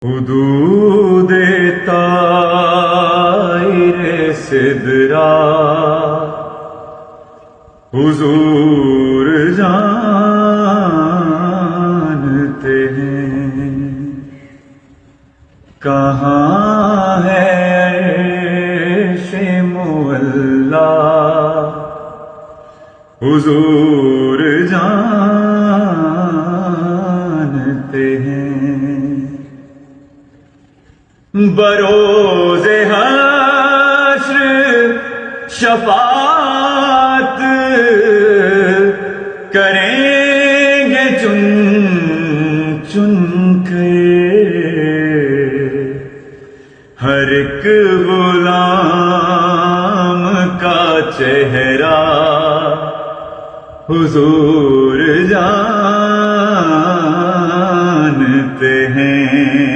حدود طائر سدرا حضور جانتے ہیں، کہاں ہے عرش معلا حضور جانتے ہیں۔ بروز حشر شفاعت کریں گے چن چن کے، ہر ایک غلام کا چہرہ حضور جانتے ہیں۔